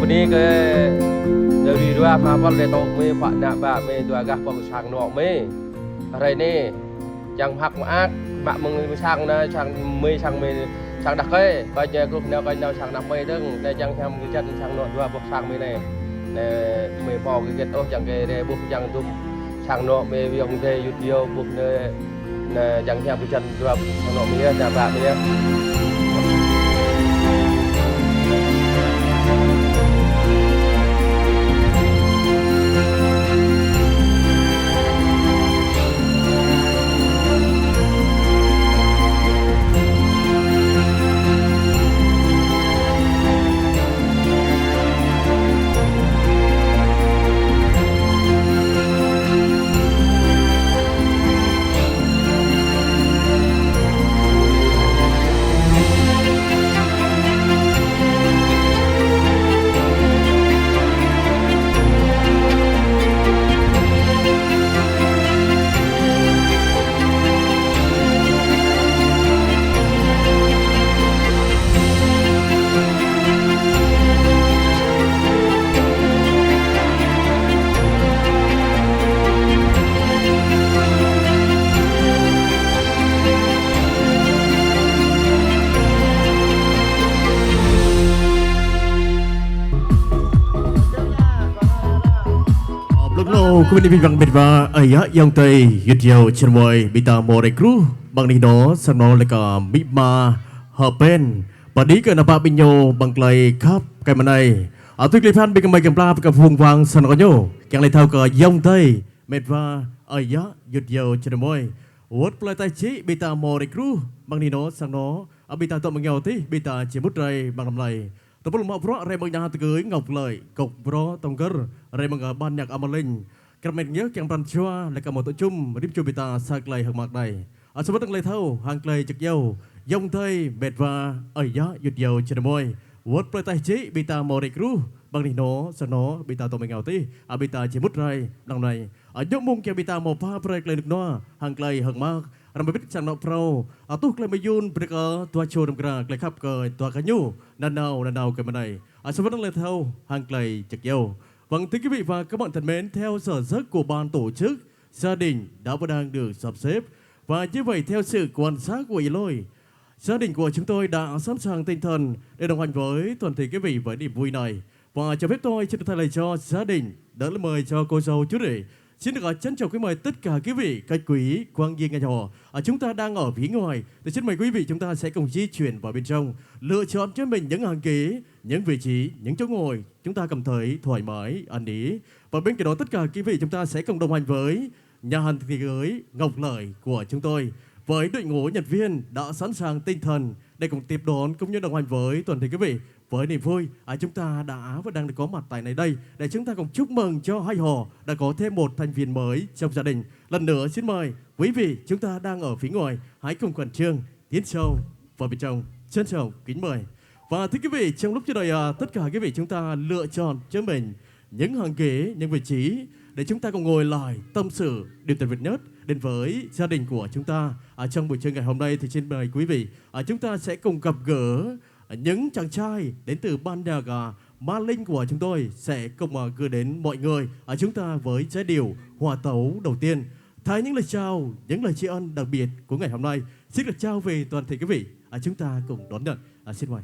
วันนี้ก็เดี๋ยวดีด้วยมาวันเรียนตกมีฝันหน้าบ้ามีตัวกาปองช่างนอกมีอะไรนี่จังพักมาบะมึงช่างนะช่างมีช่างมีช่างดักเก้ไปเจอกลุ่มแนวไปแนวช่างดักไม่ดึงแต่จังทำกิจการช่างนอกด้วยพวกช่างมีในมีพอกิจการโอ้จังเกเรบุกจังตุ้มช่างนอกมีวิองเทยุดเดียวบุกในจังทำกิจการด้วยช่างนอกมีเนี่ยจังแบบนี้ คุณผู้ฟังเป็นว่าอายะยังเตยยุดเดียวเชิญไว้บิตาโมเรครูบางนี้เนาะสนองและก็มิมาเฮเป็นปนี้เกิดนภาปิญโยบางไกลครับไกมันในเอาทุกลีพันเป็นกำไมกำปลากับพงวังสนองโยยังไรเท่ากับยังเตยเม็ดว่าอายะยุดเดียวเชิญไว้วัดปลายไตชิบิตาโมเรครูบางนี้เนาะสนองเอาบิตาตัวมังเงาที่บิตาเจมุตไรบางลำไรตัวพลมาเพราะอะไรบางอย่างตะเกยงอกเลยกบเพราะตรงกระอะไรบางอย่างบ้านอยากเอามาเล่นกระเม็ดเยอะแกงปรันชัวและกระหม่อมตัวจุ่มริบจูบิตาสาไกลหักมากใดอาสมบัติตั้งเลยเท่าห่างไกลจากเย้ายงเทยเบ็ดว่าเอ้ยยะหยุดเย้าเชนมวยวัดประเทศจีบิตาโมเรกรูบางนิโนสนอบิตาตัวเมงเอาตีอาบิตาเจมุตไรดังในอายกมุงแกบิตาโมพาเปรย์ไกลนึกนัวห่างไกลหักมากรำไปพิจารณาเพราอาตุกไกลมายุนเปรย์ตัวโชว์ดมกราไกลขับเกยตัวขยูนันเอากันมาในอาสมบัติตั้งเลยเท่าห่างไกลจากเย้าvâng thưa quý vị và các bạn thân mến, theo sở giấc của ban tổ chức, gia đình đã và đang được sắp xếp và như vậy theo sự quan sát của Lôi, gia đình của chúng tôi đã sẵn sàng tinh thần để đồng hành với toàn thể quý vị với niềm vui này. Và cho phép tôi xin được thay lời cho gia đình đỡ lời mời cho cô dâu chú rể. Xin được trân trọng quý mời tất cả quý vị khách quý quang viên nhà nhỏ. Chúng ta đang ở phía ngoài. Thì xin mời quý vị chúng ta sẽ cùng di chuyển vào bên trong, lựa chọn cho mình những hàng ghế, những vị trí, những chỗ ngồi chúng ta cảm thấy thoải mái, an ý. Và bên cạnh đó tất cả quý vị chúng ta sẽ cùng đồng hành với nhà hàng tiệc cưới Ngọc Lợi của chúng tôi với đội ngũ nhân viên đã sẵn sàng tinh thần để cùng tiếp đón cũng như đồng hành với toàn thể quý vị với niềm vui. Chúng ta đã và đang có mặt tại này đây để chúng ta cùng chúc mừng cho hai họ đã có thêm một thành viên mới trong gia đình. Lần nữa xin mời quý vị chúng ta đang ở phía ngoài hãy cùng khẩn trương tiến sâu vào bên trong. Trân trọng kính mời. Và thưa quý vị, trong lúc chờ đợi tất cả quý vị chúng ta lựa chọn cho mình những hàng ghế, những vị trí để chúng ta cùng ngồi lại tâm sự điều tuyệt vời nhất đến với gia đình của chúng ta. Trong buổi trưa ngày hôm nay thì xin mời quý vị chúng ta sẽ cùng gặp gỡ những chàng trai đến từ ban nhạc Ma Linh của chúng tôi sẽ cùng gửi đến mọi người chúng ta với giai điệu hòa tấu đầu tiên. Thay những lời chào, những lời tri ân đặc biệt của ngày hôm nay xin được trao về toàn thể quý vị. Chúng ta cùng đón nhận. Xin mời.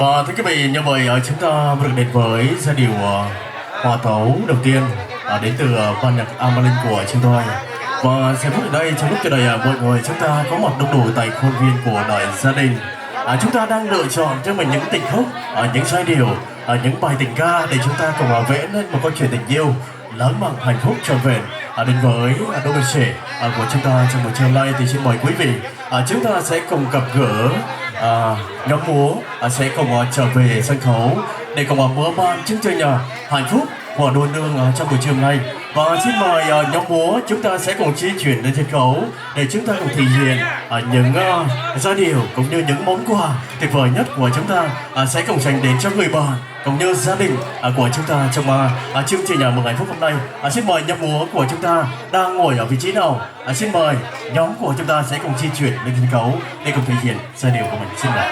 Và thưa quý vị, như vậy chúng ta vừa được đến với giai điệu hòa tấu đầu tiên đến từ ban nhạc Amalin của chúng tôi. Và sẽ phút ở đây, trong lúc chờ đợi mọi người, chúng ta có mặt đông đủ tại khuôn viên của đại gia đình. Chúng ta đang lựa chọn cho mình những tình khúc, những giai điệu, những bài tình ca để chúng ta cùng vẽ nên một câu chuyện tình yêu lớn bằng hạnh phúc trọn vẹn. Đến với đôi bên trẻ của chúng ta trong buổi trưa hôm nay thì xin mời quý vị chúng ta sẽ cùng gặp gỡ nhóm múa sẽ cùng trở về sân khấu để cùng múa ban chương trình hạnh phúc của đôi nương trong buổi trưa hôm nay. Và xin mời nhóm múa chúng ta sẽ cùng di chuyển lên sân khấu để chúng ta cùng thể hiện những giai điệu cũng như những món quà tuyệt vời nhất của chúng ta sẽ cùng dành đến cho người bạn cũng như gia đình của chúng ta trong chương trình mừng hạnh phúc hôm nay. Xin mời nhóm múa của chúng ta đang ngồi ở vị trí nào. Xin mời nhóm của chúng ta sẽ cùng di chuyển lên sân khấu để cùng thể hiện giai điệu của mình. Xin mời.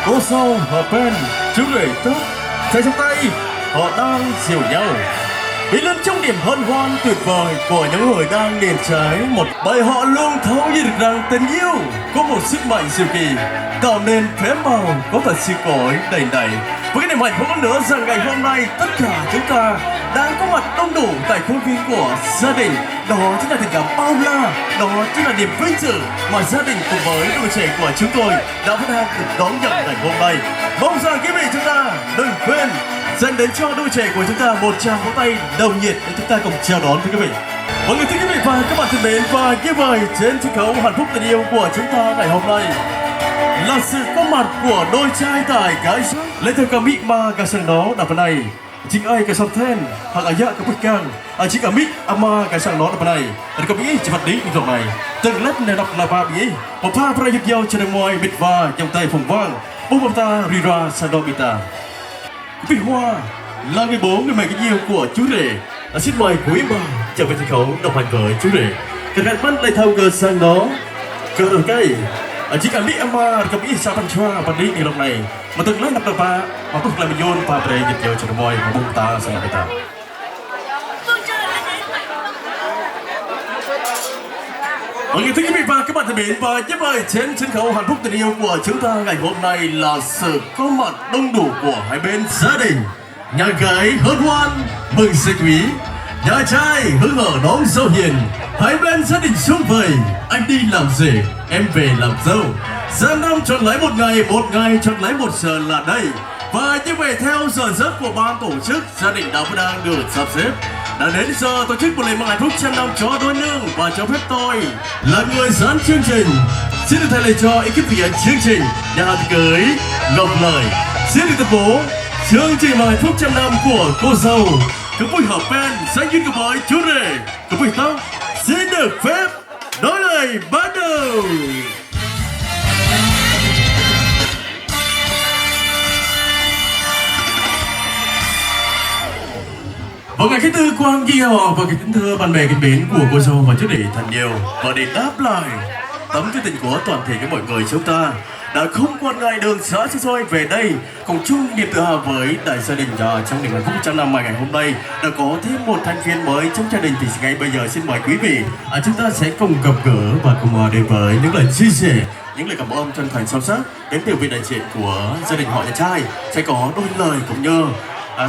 Cô dâu và bên chú rể tốt, tay trong tay họ đang dìu nhau. Vì luôn trong niềm hân hoan tuyệt vời của những người đang điền trái một bài họ luôn thấu hiểu được rằng tình yêu có một sức mạnh diệu kỳ tạo nên phép màu có thật sự cõi đầy đầy. Với cái niềm hạnh phúc nữa rằng ngày hôm nay tất cả chúng ta đang có mặt đông đủ tại khuôn viên của gia đình. Đó chính là tình cảm bao la, đó chính là niềm vinh dự mà gia đình cùng với đôi trẻ của chúng tôi đã vẫn đang được đón nhận ngày hôm nay. Mong rằng quý vị chúng ta đừng quên dành đến cho đôi trẻ của chúng ta một tràng vỗ tay nồng nhiệt để chúng ta cùng chào đón thưa quý vị. Mọi người thưa quý vị và các bạn thân mến, và như vậy trên sân khấu hạnh phúc tình yêu của chúng ta ngày hôm nay là sự có mặt của đôi trai tài gái lấy theo kami ma kasang nó đạp này chính ai cái sắp then hoặc ở cái bức can chính kami ama kasang nó đạp này dan kami cepat di untuk này từng lớp này đọc là ba bỉ một pha pra yuk yau trên môi bịt và trong tay phồng vang bố bà ta rira sadomita vị hoa là người bố người mẹ cái yêu của chú rể. Xin mời quý bà trở về sân khấu đồng hành với chú rể. Cần hẹn bắt lại thâu cờ sang đó cờ đầu cây chỉ cần biết ama cầm ít sao pan choa pan đi lúc này mà từng lấy nắp đập ba mà cũng làm yôn và bề dịch dầu trên môi mà bung ta sang người ta. Mọi người thưa quý vị và các bạn thân mến, và như vậy trên sân khấu hạnh phúc tình yêu của chúng ta ngày hôm nay là sự có mặt đông đủ của hai bên gia đình. Nhà gái hân hoan mừng sinh quý, nhà trai hứng hở đón dâu hiền, hai bên gia đình xung vầy. Anh đi làm rể, em về làm dâu. Gia năm chọn lấy một ngày chọn lấy một giờ là đây. Và như vậy theo giờ giấc của ban tổ chức, gia đình đã đang được sắp xếp. Đã đến giờ tổ chức một lễ mừng hạnh phúc trăm năm cho đôi nương, và cho phép tôi là người dẫn chương trình xin được thay lời cho ekip thực hiện chương trình nhà hàng cưới Ngọc Lời xin được tuyên bố chương trình mừng hạnh phúc trăm năm của cô dâu cứ vui hợp bên sẽ duyên với chú rể cứ vui tóc xin được phép nói lời bắt đầu. Vào ngày thứ tư quang ghi họ và cái kính thưa bạn bè kính mến của cô dâu và chú rể thật nhiều, và để đáp lại tấm chân tình của toàn thể các mọi người chúng ta đã không quản ngại đường xã xa xôi về đây cùng chung niềm tự hào với đại gia đình trong niềm hạnh phúc trăm năm ngày hôm nay đã có thêm một thành viên mới trong gia đình. Thì ngay bây giờ xin mời quý vị chúng ta sẽ cùng gặp gỡ và cùng đến với những lời chia sẻ, những lời cảm ơn chân thành sâu sắc đến từ vị đại diện của gia đình họ nhà trai. Sẽ có đôi lời cũng như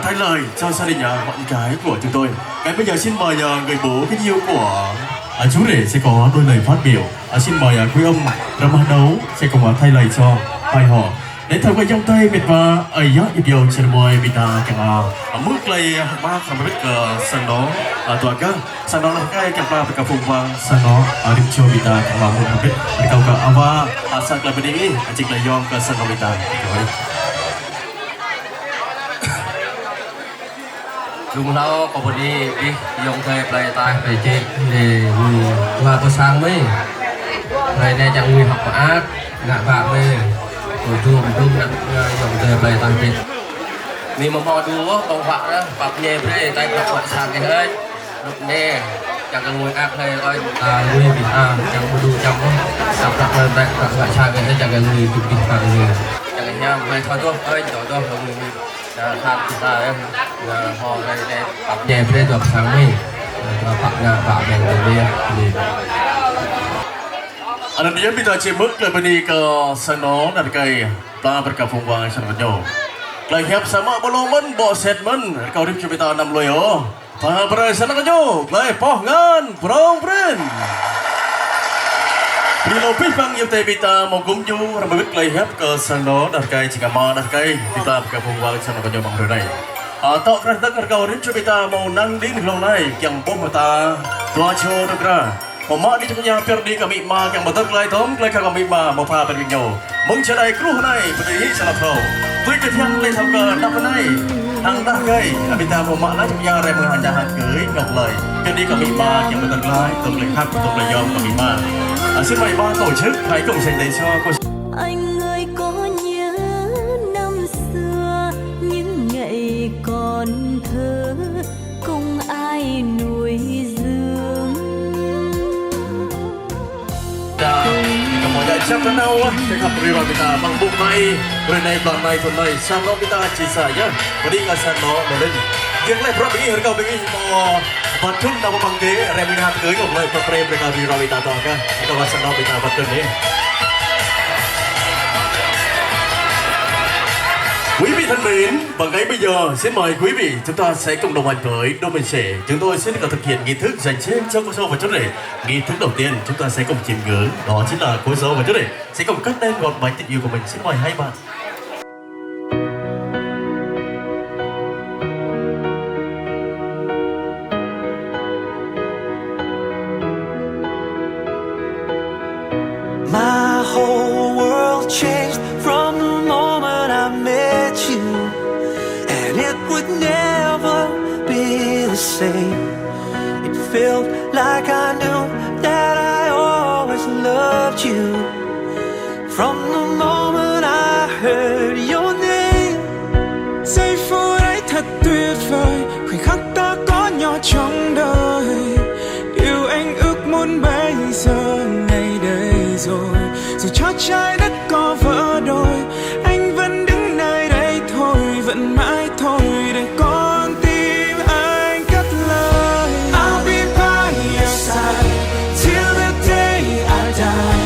thay lời cho gia đình họ nhà gái của chúng tôi. Ngay bây giờ xin mời người bố kính yêu của chú rể sẽ có đôi lời phát biểu. Xin mời quý ông Rama Đấu sẽ cùng thay lời cho hai họ để theo cái dòng tay biệt và ấy nhịp yêu trên môi bị ta càng mức lời ba không biết sang đó tòa các sang đó là cái càng ba cả phùng vàng sang đó đi cho bị ta càng làm một biết cầu cả ava sang là bên đây chính là yom cả sang đó bị ta rồi. Chúng nó có một đi dùng thời play tay về trên để mà có sang mấy này này chẳng người học ác ngạ vạ mấy rồi chung dùng thời play tay trên mình mà họ đua công vạ đó bạc nhẹ với tay bạc họ sang cái hết lúc nè chẳng cần người ác hay coi người bị chẳng có đu trong đó bạc lên tay bạc lại sang cái hết chẳng cần người chụp hình bạc người chẳng cần nhau về thôi thôi thôi người tham gia em họ đây bạc nhẹ với được sáng mấy bạc ngạ vạ về người đi Ada dia kita cebut ke bani ke sana dan kai ta berkabung bang sana nyo. Lai hiap sama bolong men bo set men kau rim cubita 6 loyo. Ta berai sana nyo. Lai poh ngan prong pren. Bilo pipang yêu tê bita mo gum ju rambut lai hiap ke sana dan kai jika ma dan kai kita berkabung bang sana nyo bang berai. Tok ran tak kau rim cubita mo nang din long nai yang bom ta tua cho được ra. Mak di punya perdi kami ma yang betul kelai tom kelai kami ma mau pha pergi mung cerai kruh nai berdiri salah kau tui ketiang kelai tham ke nak nai hang dah kai abita mau mak lah punya rai mengajar hang cưới ngọc lời perdi kami ma yang betul kelai tom kelai khắp tom kelai yom kami ma. Xin mời ban tổ chức hãy cùng dành để cho cô. Anh ơi có nhớ năm xưa những ngày còn thơ cùng ai nuôi dưỡng. Kemudian siap kenal, cakap beri kita bang buk mai, Rồi này đoạn này tuần này sang nó kita chia sẻ nhá. Và đi sang nó lên. Yang lain berapa ini harga begini mau batun nama bangke remina tới ngọc lại tập rem mereka di rawita to kan. Kita sang nó kita batun ni. Quý vị thân mến, và ngay bây giờ xin mời quý vị chúng ta sẽ cùng đồng hành với Đô Minh Sẻ. Chúng tôi sẽ thực hiện nghi thức dành riêng cho cô dâu và chú rể. Nghi thức đầu tiên chúng ta sẽ cùng chiêm ngưỡng, đó chính là cô dâu và chú rể sẽ cùng cắt lên ngọn bánh tình yêu của mình. Xin mời hai bạn. My whole world changed from the moment I met you, and it would never be the same. It felt like I knew that I always loved you from the moment I heard your name. Giây phút ấy thật tuyệt vời, khoảnh khắc ta có nhau trong đời. Điều anh ước muốn bây giờ ngày đây rồi. Dù cho trái đất có vỡ đôi, anh vẫn đứng nơi đây thôi, vẫn mãi thôi để con tim anh cất lời. I'll be by your side till the day I die.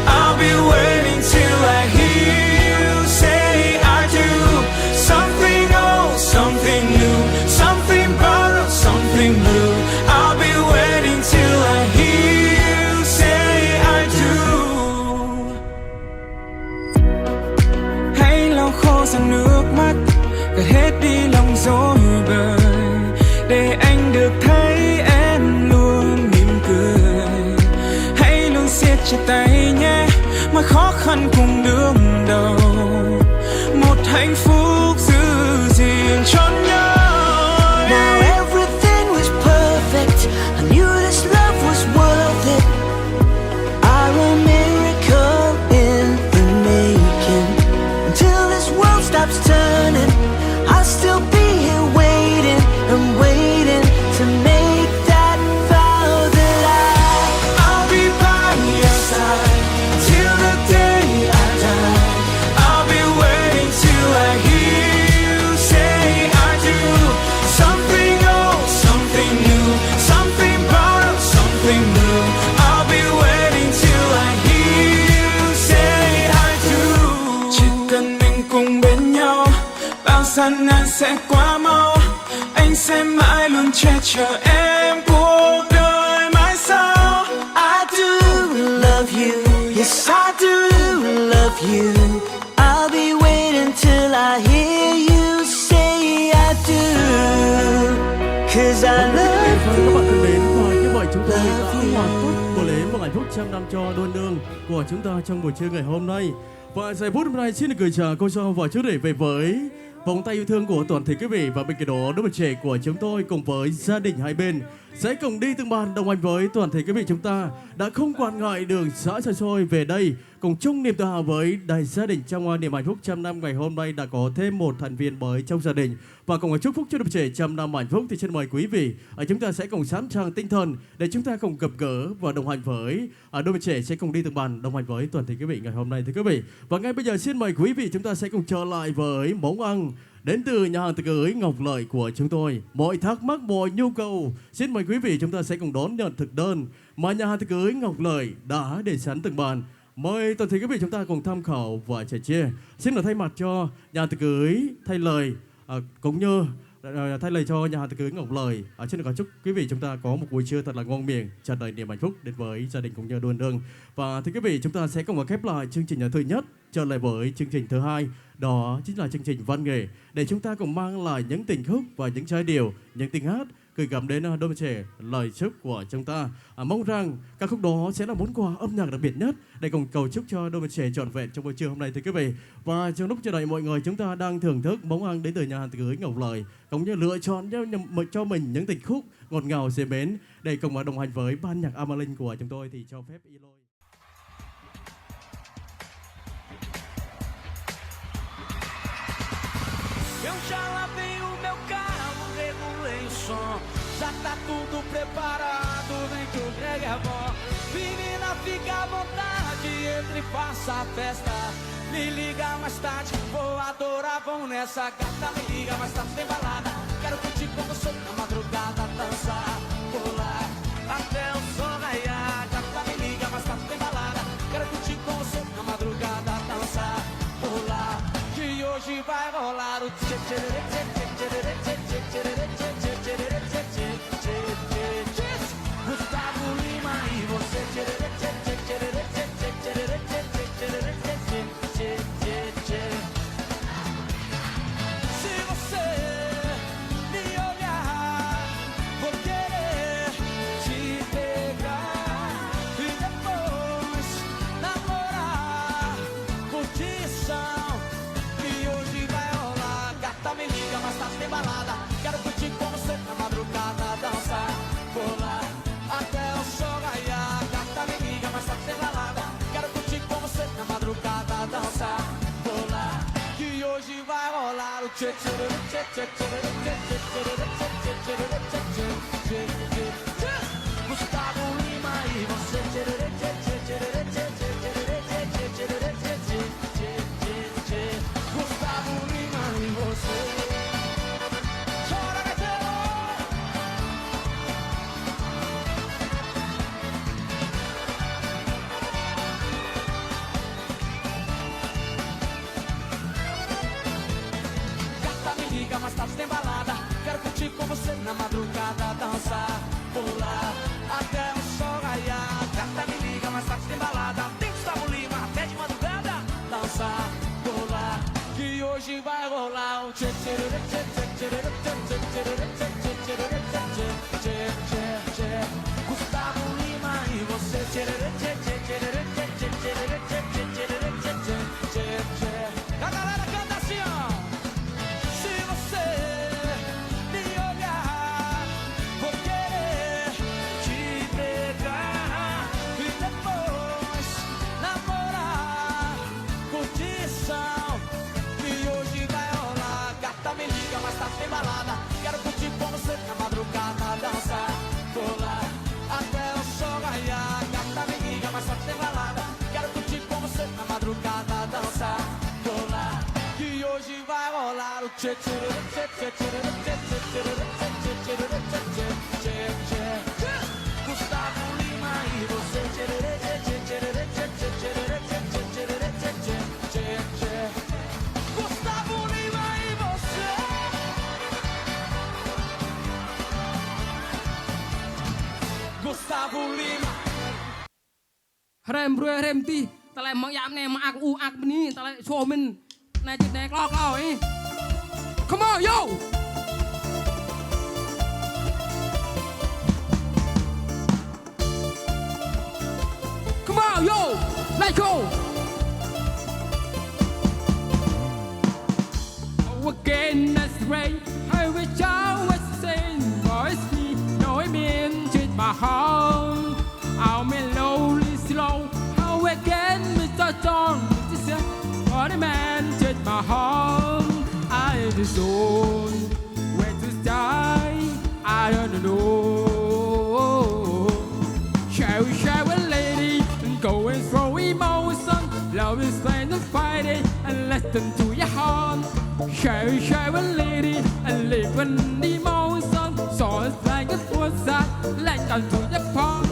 I'll be waiting till I hear you say I do. Something old, something new, something borrowed, something blue. I'll be waiting till I hear you say I do. Hãy lau khô dòng nước mắt, gạt hết đi lòng dối bời, để anh được thấy em luôn mỉm cười. Hãy luôn siết chặt tay nhé, mọi khó khăn cùng đương đầu, một hạnh phúc giữ gìn cho nhau. Now everything was perfect. I knew this love was worth it. I'm a miracle in the making. Until this world stops turning, I'll still be here waiting and waiting to make that vow that I'll be by your side till the day I die. I'll be waiting till I hear you say I do. Something old, something new, something borrowed, something new. I'll be waiting till I hear you say I do. Chỉ cần mình cùng bên nhau, bao gian nan sẽ qua mau. Anh sẽ mãi luôn che chở em cuộc đời mãi sau. I do love you. Yes, I do love you. I'll be waiting till I hear you say I do. 'Cause I love Các bạn thân you. mến, và như vậy chúng tôi đã hoàn tất buổi lễ một hạnh phúc trăm năm cho đôi nương của chúng ta trong buổi trưa ngày hôm nay. Và giây phút hôm nay xin được gửi chào cô dâu và chú rể về với vòng tay yêu thương của toàn thể quý vị, và bên cạnh đó đôi bạn trẻ của chúng tôi cùng với gia đình hai bên sẽ cùng đi từng bàn đồng hành với toàn thể quý vị. Chúng ta đã không quản ngại đường xã xa xôi về đây cùng chung niềm tự hào với đại gia đình trong niềm hạnh phúc trăm năm ngày hôm nay đã có thêm một thành viên mới trong gia đình, và cùng chúc phúc cho đôi bạn trẻ trăm năm hạnh phúc. Thì xin mời quý vị chúng ta sẽ cùng sẵn sàng tinh thần để chúng ta cùng gặp gỡ và đồng hành với đôi bạn trẻ sẽ cùng đi từng bàn đồng hành với toàn thể quý vị ngày hôm nay thưa quý vị. Và ngay bây giờ xin mời quý vị chúng ta sẽ cùng trở lại với món ăn đến từ nhà hàng tiệc cưới Ngọc Lợi của chúng tôi. Mọi thắc mắc, mọi nhu cầu, xin mời quý vị chúng ta sẽ cùng đón nhận thực đơn mà nhà hàng tiệc cưới Ngọc Lợi đã để sẵn từng bàn. Mời toàn thể quý vị chúng ta cùng tham khảo và sẻ chia. Xin được thay mặt cho nhà hàng tiệc cưới thay lời cũng như thay lời cho nhà hàng tiệc cưới Ngọc Lợi, xin được chúc quý vị chúng ta có một buổi trưa thật là ngon miệng, tràn đầy niềm hạnh phúc đến với gia đình cũng như đôi nương. Và thưa quý vị, chúng ta sẽ cùng khép lại chương trình thứ nhất, trở lại với chương trình thứ hai, đó chính là chương trình văn nghệ, để chúng ta cùng mang lại những tình khúc và những giai điệu, những tiếng hát gửi gắm đến đôi bạn trẻ lời chúc của chúng ta. Mong rằng ca khúc đó sẽ là món quà âm nhạc đặc biệt nhất để cùng cầu chúc cho đôi bạn trẻ trọn vẹn trong buổi trưa hôm nay thưa quý vị. Và trong lúc chờ đợi mọi người, chúng ta đang thưởng thức món ăn đến từ nhà hàng tiệc cưới Ngọc Lợi, cũng như lựa chọn cho mình những tình khúc ngọt ngào dễ mến để cùng đồng hành với ban nhạc Amalinh của chúng tôi. Thì cho phép Eloy. Eu já lavei o meu carro, regulei o som. Já tá tudo preparado, vem que o Greg é bom. Menina, fica à vontade, entre e faça a festa. Me liga mais tarde, vou adorar, vamos nessa gata. Me liga mais tarde, tem balada. Quero curtir com você na madrugada, dançar, pular até o sol raiar. Gata, me liga mais tarde, tem balada. Quero curtir com você na madrugada, dançar, pular. Que hoje vai rolar o tchê tchê tchê tchê tchê tchê tchê tchê tchê tchê tchê tchê tchê. Gustavo Lima e você tchê tchê tchê tchê tchê tchê tchê tchê tchê tchê. Se você me olhar, vou querer te pegar e depois namorar. Curtição que hoje vai rolar. Gata, me liga, mas tarde tem balada. Quero curtir com você na madrugada, dançar, pular até o sol raiar. Gata, me liga, mas tarde tem balada. Quero curtir com você na madrugada, dançar, pular. Que hoje vai rolar o tchê tchê tchê tchê tchê tchê tchê tchê tchê tchê. Gustavo Lima e você tchê tchê tchê tchê tchê tchê tchê tchê. Gustavo Lima e você. Chora, gaiteiro! Gata, me liga, mais tarde tem balada. Quero curtir com você na madrugada, dançar, pular até o sol raiar. Gata, me liga, mais tarde tem balada. Tem Gustavo Lima até de madrugada, dançar, pular. Que hoje vai rolar o tchê tchê tchê tchê tchê tchê tchê tchê tchê tchê. Gustavo Lima e você tchê tchê tchê tchê tchê tchê tchê tchê tchê. A galera canta assim, ó. Se você me olhar, vou querer te pegar e depois namorar. Curtição que hoje vai rolar. Gata, me liga, mas tarde tem balada. Quero curtir com você na madrugada, dançar, pular até o sol raiar. Gata, me liga, mas tarde tem balada. Quero curtir com você na madrugada, dançar, pular. Que hoje vai rolar o tchê tchê tchê tchê tchê tchê tchê tchê tchê tchê. Gustavo Lima e você tchê tchê tchê tchê tchê tchê tchê tchê. Gustavo Lima e você. Gustavo Lima. Rem rue rem ti, tale mang yam ne mak u ak ni, tale show min, ne chit ne klok lao ấy. Come on, yo. Come on, yo. Let's go. Oh, again, that's right. I wish I was the same. Voice me, no, I mean, treat my heart. I'll be lonely slow. How again, Mr. John, Mr. What a man, treat my heart. I just don't where to start. I don't know. Shall we, lady, and go and throw emotion. Love is playing and fighting, and listen to your heart. Shall we, lady, and live in the emotion. So it's like a force that let unto your part.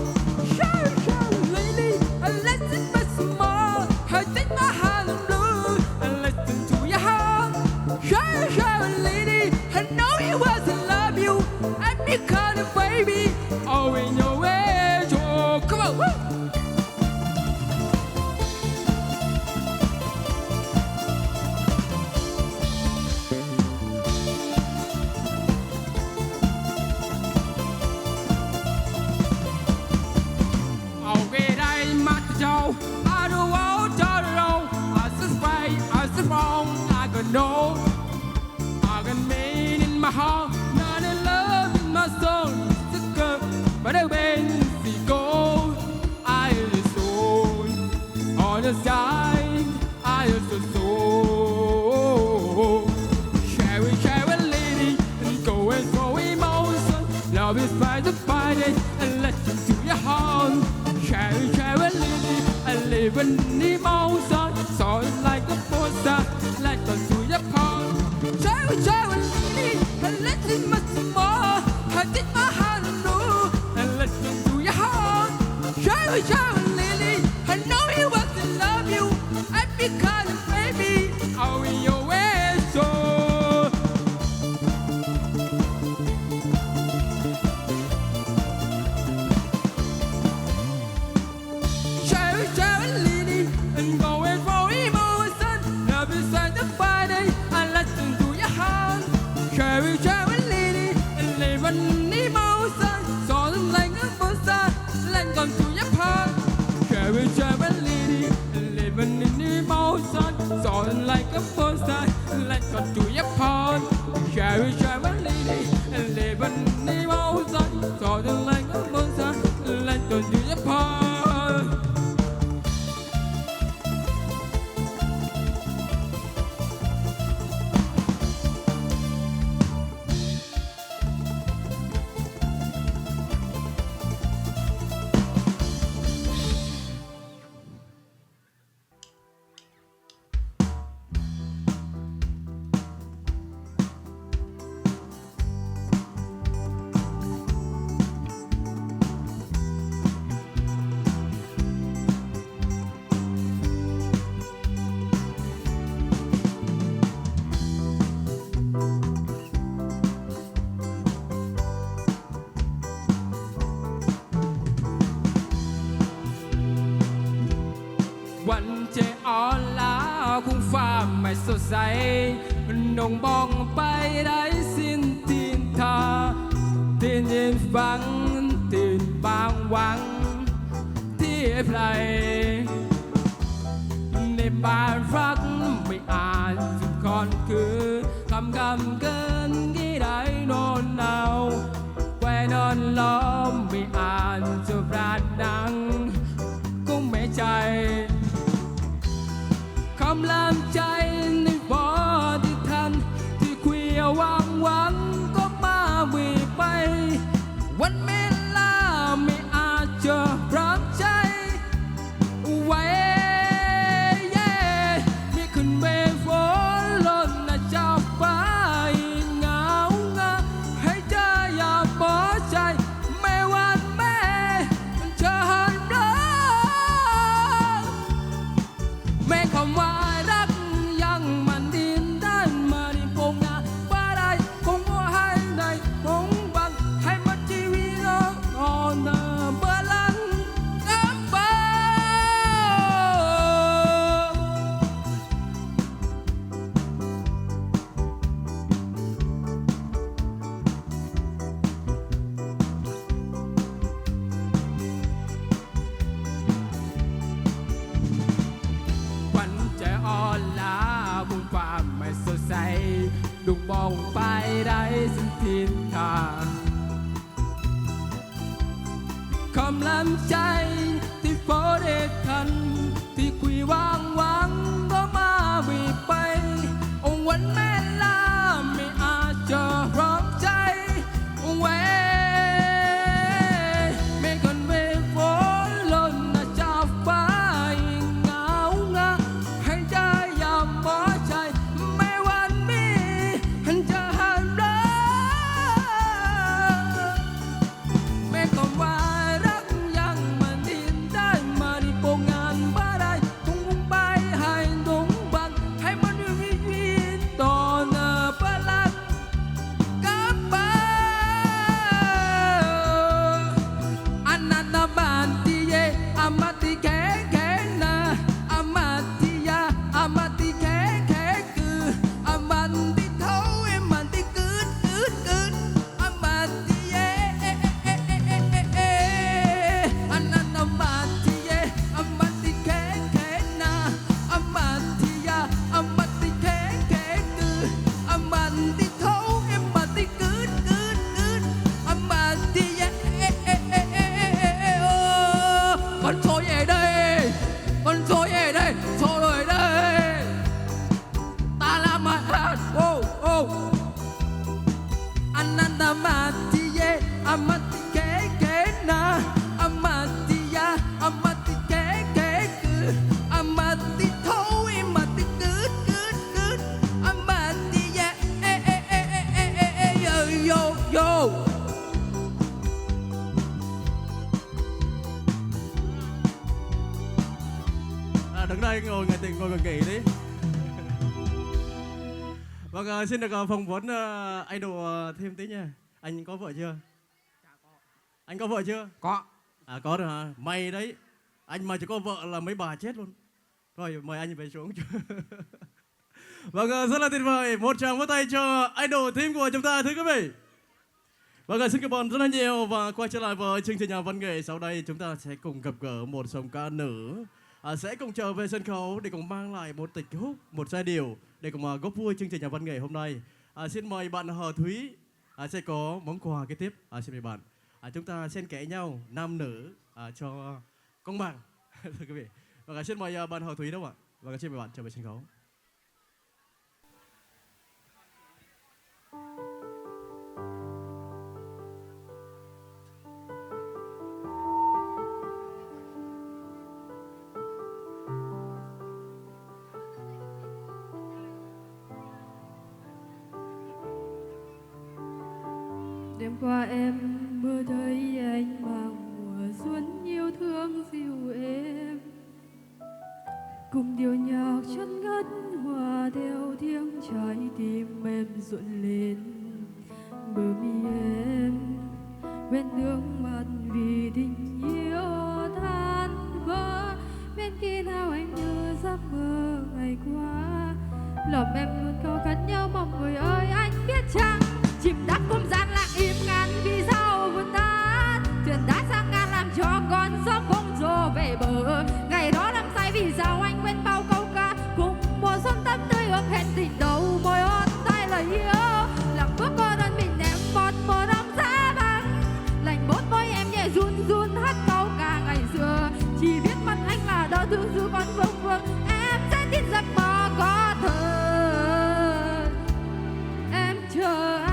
Shall we, lady, and listen but small. I take my hand and blue, and listen to your heart. Shall we, lady, I know you wasn't love you, and you call it baby. Oh, in your way, oh, come on, woo! I don't want to know. I suspect, I wrong. I can know. I can mean in my heart. Not in love in my soul. It's a girl, but I went to go. I is soul on the side. I is the soul. Shall we, lady, and go and throw emotion. Love is by the fighting and listen to your heart. Shall we, lady, and live in the emotion. So it's like a Travel, travel, and listen much more. I did my heart know, and listen to your heart. Travel, travel, Lily, I know he wasn't love you. I because baby, I'll be your way so. Travel, travel, Lily, and going for emotion. Now beside the Friday, I listen to your heart. Travel, travel, Lily, and live an emotion. Saw them like a monster, let go to your heart. Travel, travel, Lily, and live an emotion. Saw them like a monster, let go to your heart. Travel, travel, Lily, and live an emotion. Saw them like a monster, let go to your heart.วันเจอ่อนล้าคงฟ้าไม่สดใสนงบองไปได้สิ้นทินทาตื่นยินฟังตื่นบางหวังที่ไพลในบ้านรักไม่อ่านสุดคอนคือคำเกินกี่ได้นอนหนาวแวนนอนล้อมไม่อ่านสุดราดนังก็ไม่ใจคำลามใจในบ่อที่ทันที่คุยหวังก็มาวีไป วันเวลาไม่อาจจะรับใจไว้มีขึ้นเวฝนล้นจะไปเหงาให้เธออย่าปล่อยใจไม่วันแม่จะหันรักแม่คำว่ารักยังมันดินด้านมาในโปงงาบ้าได้คงว่าให้ในคงบังให้มันชีวิตเราอ่อนเมื่อลังกับไปวันจะอ่อนล้าบุญความไม่สดใสดุมองไปได้สิ้นทิศทางคำลำใจที่โฟเดกันที่คุยหวังก็มาวีไปวันแม่ลาไม่อาจจะร้องใจเว้ไม่กันเวฝนล้นจะฟ้าเหงาให้ได้ยามหมอใจไม่วันมีจะหันรักแม่ก็ว่ารักยังมันดินได้มาในโปงงานบ้าได้คงไปให้ดงบังให้มันวิวิตต่อหน้าพลังกับไปอันนั้นนะบ้านที่เยอามาที่แข็งนะอามาที่ยาอามาที่แข็งคืออามันที่เท่าเอมา ngồi ngày tình ngồi ngồi nghỉ đi. Vâng, xin được phỏng vấn idol thêm tí nha. Anh có vợ chưa? Anh có vợ chưa? Có. À có rồi hả? May đấy. Anh mà chỉ có vợ là mấy bà chết luôn. Rồi mời anh về xuống. Vâng, rất là tuyệt vời. Một tràng vỗ tay cho idol team của chúng ta thưa quý vị. Vâng, xin cảm ơn rất là nhiều và quay trở lại với chương trình nhà văn nghệ. Sau đây chúng ta sẽ cùng gặp gỡ một dòng ca nữ sẽ cùng trở về sân khấu để cùng mang lại một tịch khúc, một giai điệu để cùng góp vui chương trình nhà văn nghệ hôm nay. Xin mời bạn Hờ Thúy sẽ có món quà kế tiếp. Xin mời bạn. Chúng ta xen kẽ nhau nam nữ cho công bằng. Thưa quý vị. Vâng, xin mời bạn Hờ Thúy đâu ạ? Vâng, xin mời bạn trở về sân khấu. Đêm qua em mơ thấy anh mang mùa xuân yêu thương dịu êm, cùng điệu nhạc chân ngất hòa theo tiếng trái tim em rộn lên. Bờ mi em quen nước mắt vì tình yêu than vỡ, bên kia nào anh như giấc mơ ngày qua. Lòng em luôn câu khát nhau mong người ơi anh biết chăng, chìm đắm không gian lặng im ngàn vì sao vượt tan, thuyền đã sang ngàn làm cho con sóng bỗng rồ về bờ. Ngày đó năm say vì sao anh quên bao câu ca, cùng mùa xuân tắm tươi ước hẹn tình đầu môi hôn tay lời yêu. Lặng bước cô đơn mình em một mùa đông giá băng, lạnh bốt môi em nhẹ run run hát câu ca ngày xưa. Chỉ biết mắt anh là đau thương dù còn vương vương, em sẽ tin giấc mơ có thật. Em chờ anh.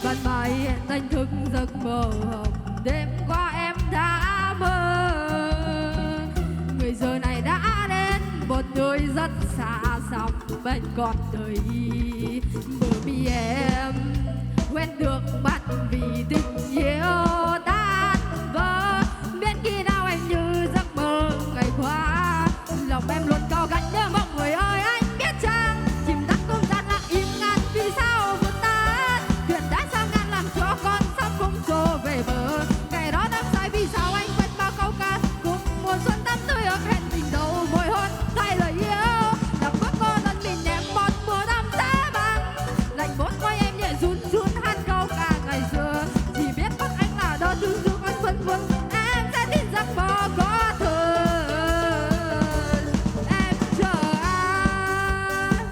Ban mai hẹn đánh thức giấc mơ hồng, đêm qua em đã mơ. Người giờ này đã đến một nơi rất xa xăm bên con đời. Bờ mi em quen được bạn vì tình yêu tan vỡ, biết khi nào em như giấc mơ ngày qua. Lòng em luôn cao gánh nhớ mong người ơi anh biết chăng, chìm đắm không gian lặng im ngàn vì sao vượt tan, thuyền đã sao ngàn làm cho con sóng không trôi về bờ. Ngày đó năm say vì sao anh quên bao câu ca, cùng mùa xuân tắm tươi ước hẹn tình đầu môi hôn thay lời yêu. Đọc bước cô đơn mình em một mùa đông giá băng, lạnh bốt môi em nhẹ run run hát câu ca ngày xưa. Chỉ biết mất anh là đau thương dù con phân vân, em sẽ tin giấc mơ có thật. Em chờ anh,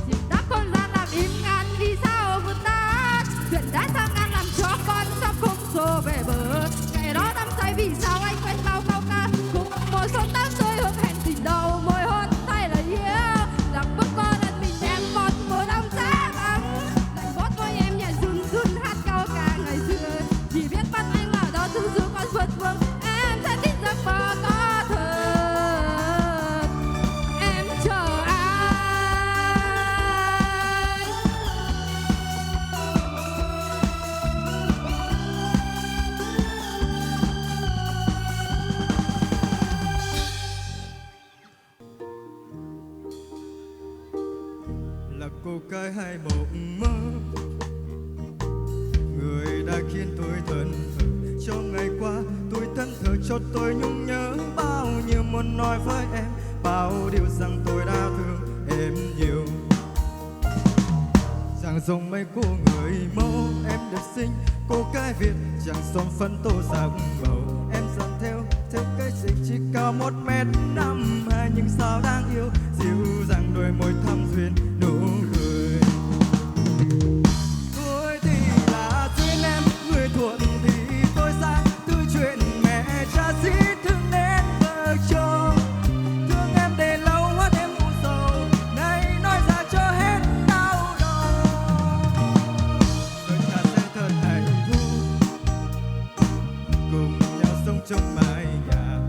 chìm đắm không gian làm im ngàn vì sao vượt tan, thuyền đã sang ngàn làm cho con sóng không xô về bờ. Ngày đó năm say vì sao anh quên bao câu ca, cùng mùa xuân tắm tươi ước hẹn tình đầu môi hôn tay lời yêu. Lặng bước cô đơn mình em một mùa đông giá băng, lạnh bốt môi em nhẹ run run hát câu ca ngày xưa. Chỉ biết bắt anh là đó thương dù con vượt vương, em sẽ tin giấc mơ có thật. Em chờ anh. Là cô gái hay mộng mơ, người đã khiến tôi thẫn thờ. Trong ngày qua tôi thẫn thờ cho tôi nhung nhớ, bao nhiêu muốn nói với em, bao điều rằng tôi đã thương em nhiều. Chẳng giống mấy cô người mẫu em được sinh, cô gái Việt chẳng son phấn tô sắc màu. Em dần theo cái dịch chỉ cao 1m52, nhưng sao đáng yêu dịu dàng đôi môi thắm duyên nụ cười. Tôi thì là duyên em, người thuận thì tôi sai, từ chuyện mẹ cha xí thương đến vợ chồng. Thương em để lâu hết em u sầu, nay nói ra cho hết đau đầu. Rồi ta sẽ thật hạnh phúc, cùng nhau sống trong mái nhà.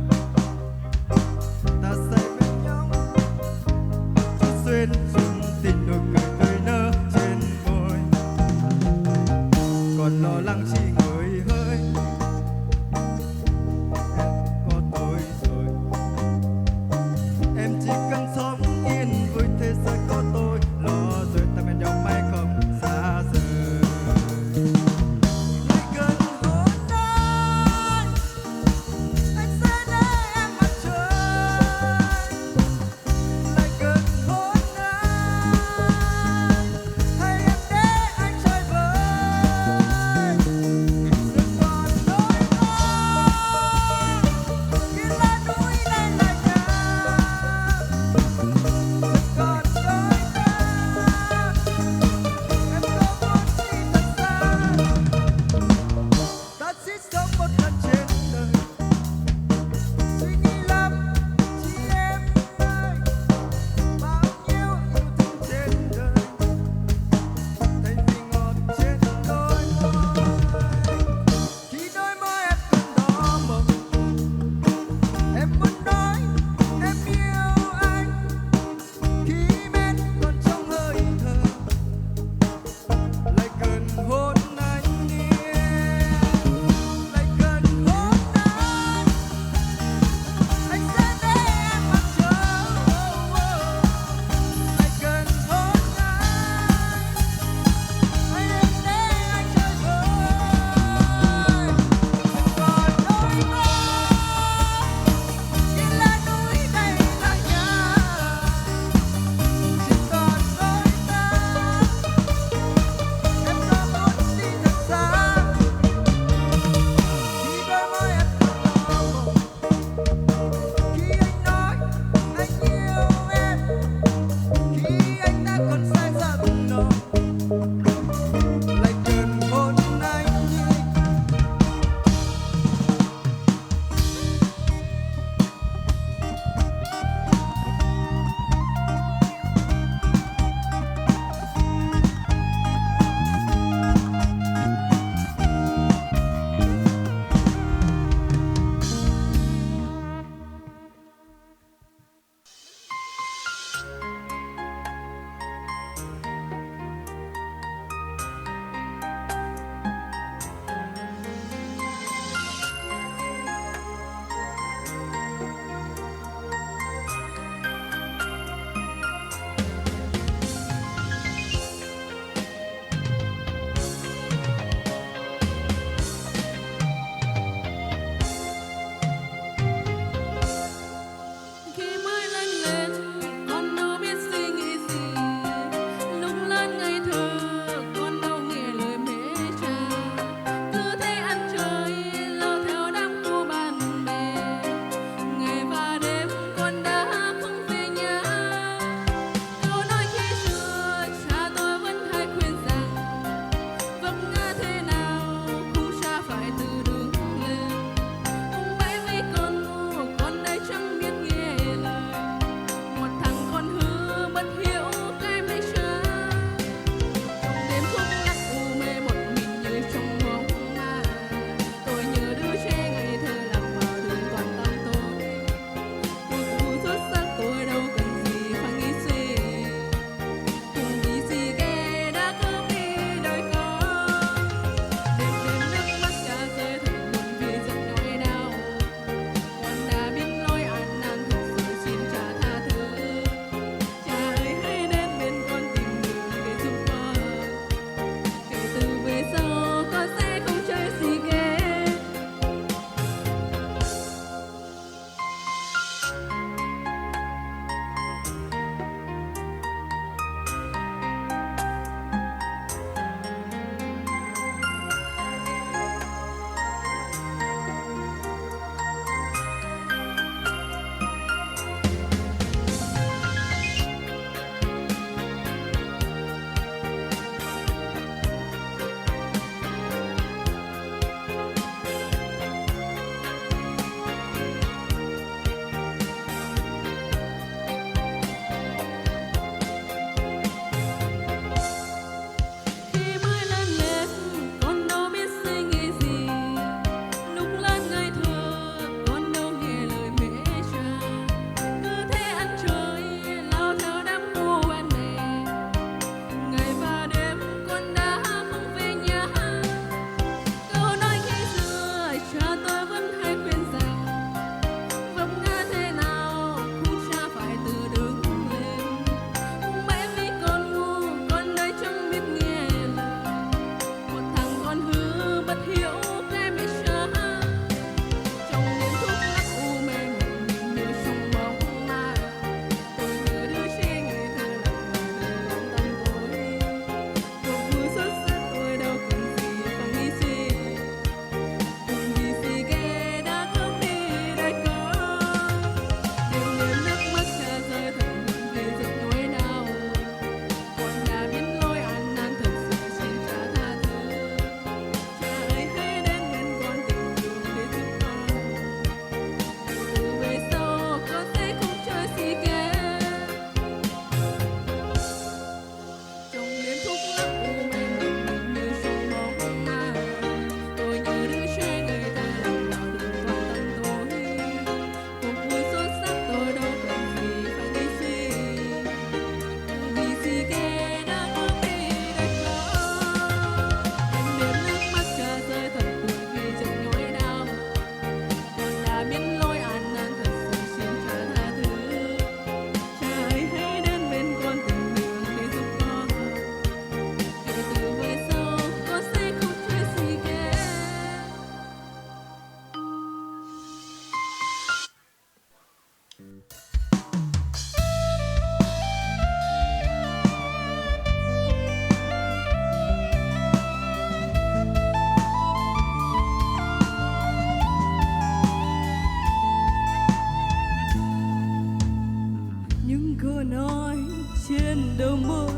bờ môi,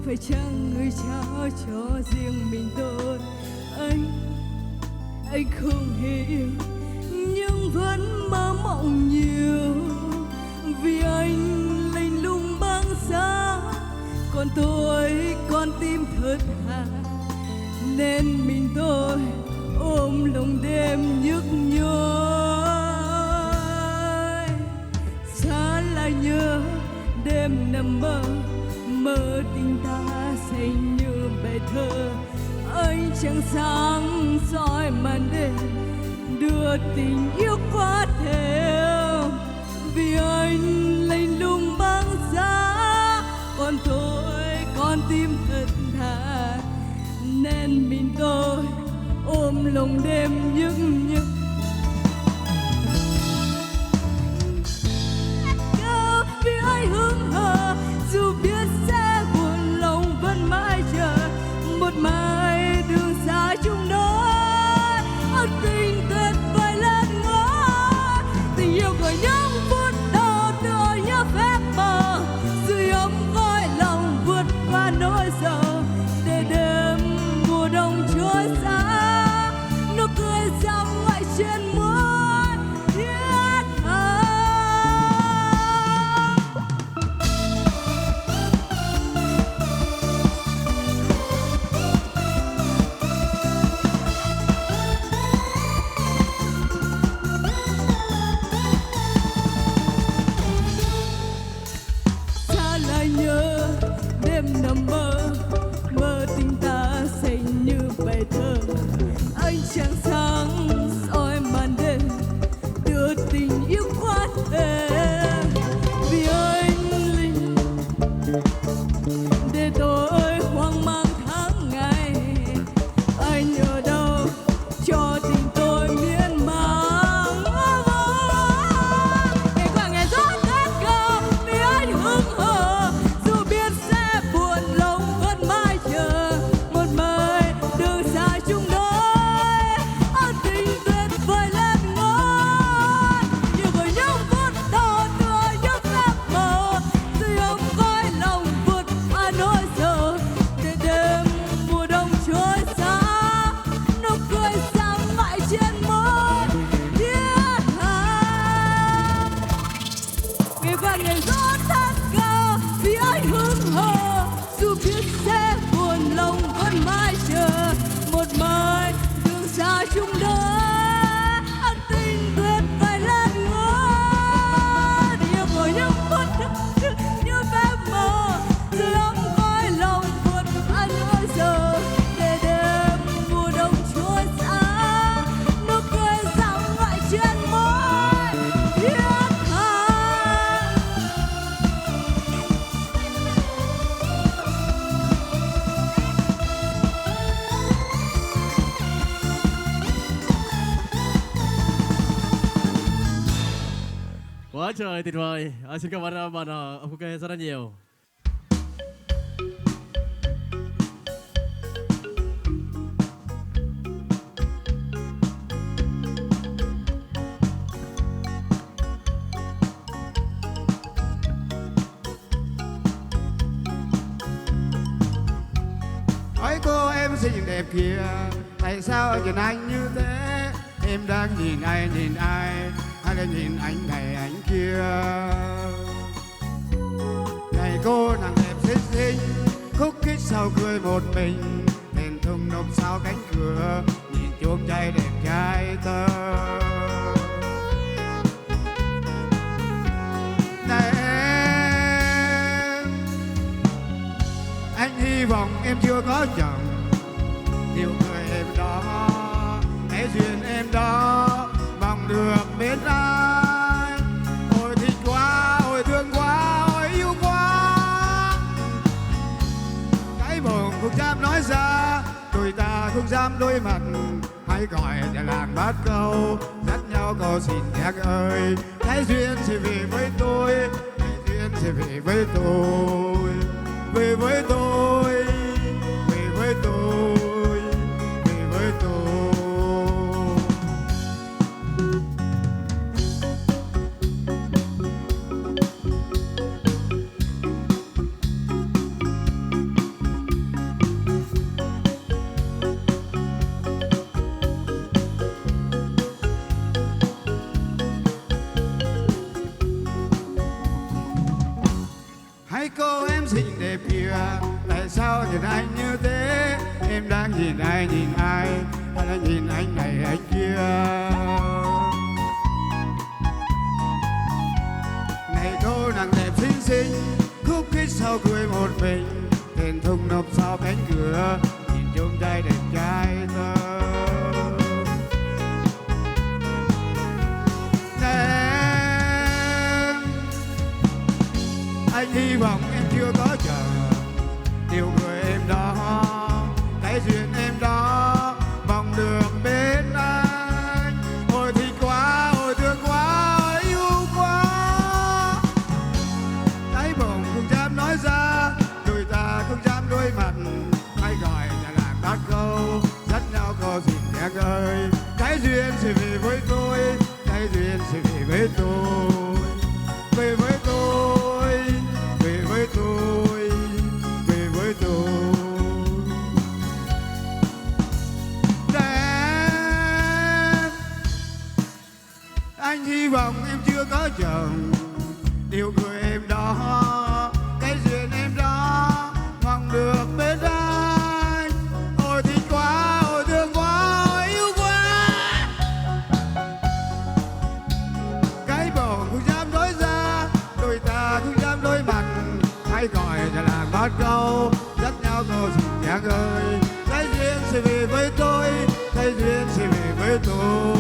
phải chăng người trao cho riêng mình tôi. Anh không hiểu nhưng vẫn mơ mộng nhiều, vì anh lạnh lùng băng giá, còn tôi con tim thật thà, nên mình tôi ôm lòng đêm nhức nhối. Xa lại nhớ đêm nằm mơ, mơ tình ta xanh như bài thơ. Anh chẳng sáng soi màn đêm, đưa tình yêu qua theo, vì anh lạnh lùng băng giá, còn tôi con tim thật thà, nên mình tôi ôm lòng đêm nhức nhối. Vì anh hững hờ, dù biết sẽ buồn lòng vẫn mãi chờ một mai đường xa chung đôi. Tình tuyệt vời lên ngỡ, tình yêu của những phút đầu tựa như phép mờ, sưởi ấm gói lòng vượt qua nỗi sợ, để đêm mùa đông trôi xa, nụ cười rạng ngoại trên môi thiết tha. Xa lại nhớ đêm nằm mơ, mơ tình ta xanh như bài thơ. Anh chẳng sáng soi màn đêm, đưa tình yêu qua thêm, vì anh linh để tôi hoang mang tháng ngày. Anh ở đâu cho tình tôi miên man, ngày qua ngày gió khát khao, vì anh hững hờ, dù biết sẽ buồn lòng vẫn mãi chờ một mai đường xa chung đôi. Tình tuyệt vời lên ngôi, như của những phút đầu tựa như phép mờ, sưởi ấm gói lòng vượt qua nỗi sợ, để đêm mùa đông trôi xa, nụ cười sáng mãi trên môi thiết tha. Ngày qua ngày gió thét cao, vì anh hững hờ, dù biết sẽ buồn lòng vẫn mãi chờ một mai đường xa chung đôi. Tình tuyệt vời lên ngôi, yêu của những phút như phép mờ, sưởi ấm gói lòng vượt qua nỗi sợ, để đêm mùa đông trôi xa, nụ cười rạng ngoại trên môi thiết tha. Quá trời tuyệt vời. Xin cảm ơn bạn ok rất là nhiều. Ôi cô em xinh đẹp kìa, tại sao nhìn anh như thế? Em đang nhìn ai hay là nhìn anh này anh kia? Này cô nàng đẹp xinh xinh, khúc khích sao cười một mình, đèn thùng nộp sau cánh cửa, nhìn chuông trai đẹp trai tơ. Này em, anh hy vọng em chưa có chồng, yêu người em đó, hãy duyên em đó, mong được bên ai. Ôi thích quá, ôi thương quá, ôi yêu quá, cái mồm không dám nói ra, đôi ta không dám đối mặt, hãy gọi nhà làng bát câu, dắt nhau cầu xin nhạc ơi. Hãy duyên sẽ về với tôi, hãy duyên sẽ về với tôi, về với tôi, về với tôi, về với tôi. xinh đẹp kia. Tại sao nhìn anh như thế? Em đang nhìn ai hay là nhìn anh này anh kia? Này cô nàng đẹp xinh xinh, khúc khích sau cười một mình, thèn thùng nộp sau cánh cửa, nhìn chung trai đẹp trai thơ. Em, anh hy vọng em chưa có chờ điều người em đó, cái duyên em đó mong được bên anh. Ôi thích quá, ôi thương quá, ôi yêu quá, đáy bụng không dám nói ra, đôi ta không dám đối mặt, hay gọi là làng bát câu, dắt nhau có dịp nhạc ơi. Cái duyên sẽ về với tôi, cái duyên sẽ về với tôi, về với tôi, về với tôi, về với tôi. Em, anh hy vọng em chưa có chồng, điều người em đó, cái duyên em đó mong được bên anh. Ôi thích quá, ôi thương quá, ôi yêu quá, cái bầu không dám nói ra, đôi ta không dám đối mặt, hay gọi là làng bát câu, dắt nhau cô xin nhạc ơi. Cái duyên sẽ về với tôi, cái duyên sẽ về với tôi.